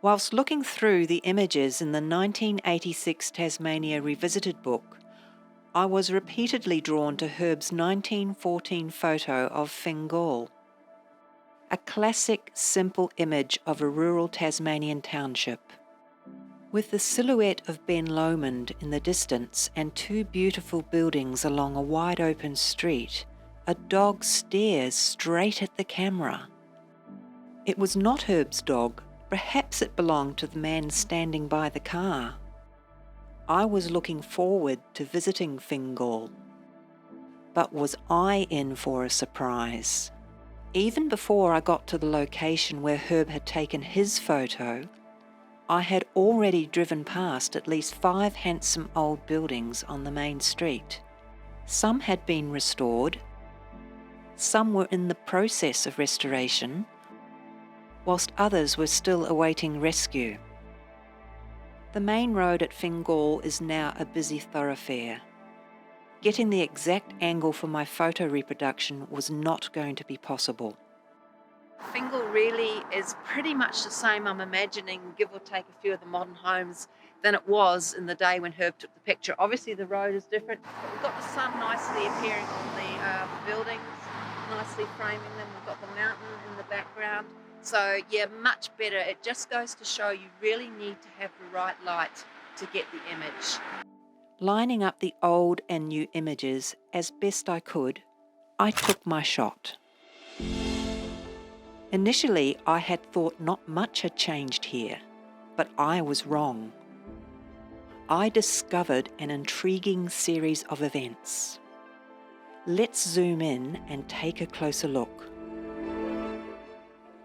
Whilst looking through the images in the 1986 Tasmania Revisited book, I was repeatedly drawn to Herb's 1914 photo of Fingal, a classic, simple image of a rural Tasmanian township. With the silhouette of Ben Lomond in the distance and two beautiful buildings along a wide open street, a dog stares straight at the camera. It was not Herb's dog. Perhaps it belonged to the man standing by the car. I was looking forward to visiting Fingal. But was I in for a surprise? Even before I got to the location where Herb had taken his photo, I had already driven past at least 5 handsome old buildings on the main street. Some had been restored, some were in the process of restoration, whilst others were still awaiting rescue. The main road at Fingal is now a busy thoroughfare. Getting the exact angle for my photo reproduction was not going to be possible. Fingal really is pretty much the same, I'm imagining, give or take a few of the modern homes, than it was in the day when Herb took the picture. Obviously the road is different, but we've got the sun nicely appearing on the buildings, nicely framing them. We've got the mountain in the background. So yeah, much better. It just goes to show you really need to have the right light to get the image. Lining up the old and new images as best I could, I took my shot. Initially, I had thought not much had changed here, but I was wrong. I discovered an intriguing series of events. Let's zoom in and take a closer look.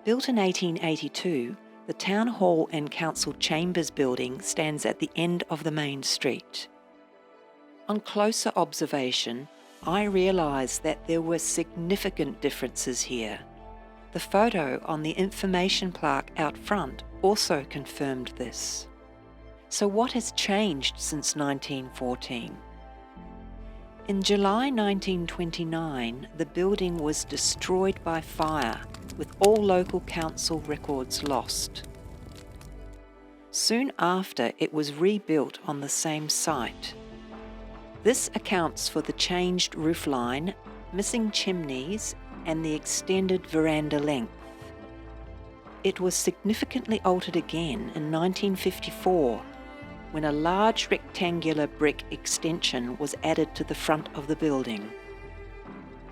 Built in 1882, the Town Hall and Council Chambers building stands at the end of the main street. On closer observation, I realised that there were significant differences here. The photo on the information plaque out front also confirmed this. So what has changed since 1914? In July 1929, the building was destroyed by fire, with all local council records lost. Soon after, it was rebuilt on the same site. This accounts for the changed roofline, missing chimneys, and the extended veranda length. It was significantly altered again in 1954, when a large rectangular brick extension was added to the front of the building.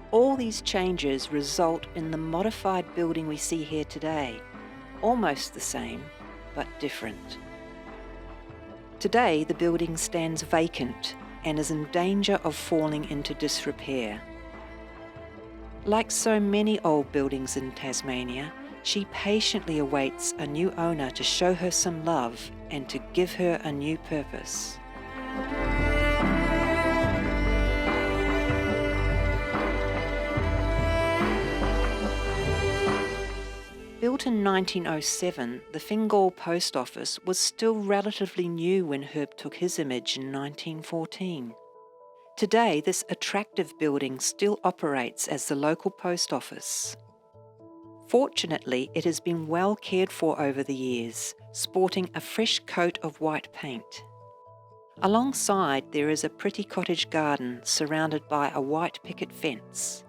All these changes result in the modified building we see here today, almost the same, but different. Today, the building stands vacant and is in danger of falling into disrepair. Like so many old buildings in Tasmania, she patiently awaits a new owner to show her some love and to give her a new purpose. Built in 1907, the Fingal post office was still relatively new when Herb took his image in 1914. Today, this attractive building still operates as the local post office. Fortunately, it has been well cared for over the years, sporting a fresh coat of white paint. Alongside, there is a pretty cottage garden surrounded by a white picket fence.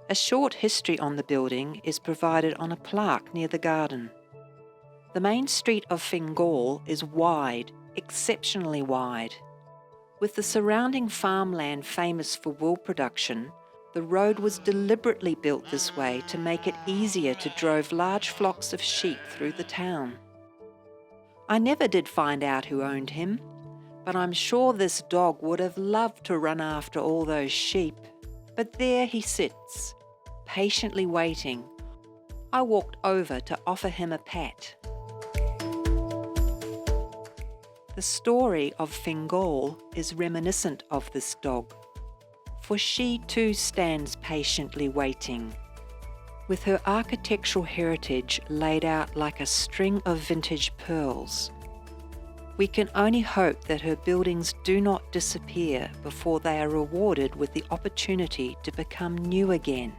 A short history on the building is provided on a plaque near the garden. The main street of Fingal is wide, exceptionally wide. With the surrounding farmland famous for wool production, the road was deliberately built this way to make it easier to drove large flocks of sheep through the town. I never did find out who owned him, but I'm sure this dog would have loved to run after all those sheep. But there he sits, patiently waiting. I walked over to offer him a pat. The story of Fingal is reminiscent of this dog, for she too stands patiently waiting, with her architectural heritage laid out like a string of vintage pearls. We can only hope that her buildings do not disappear before they are rewarded with the opportunity to become new again.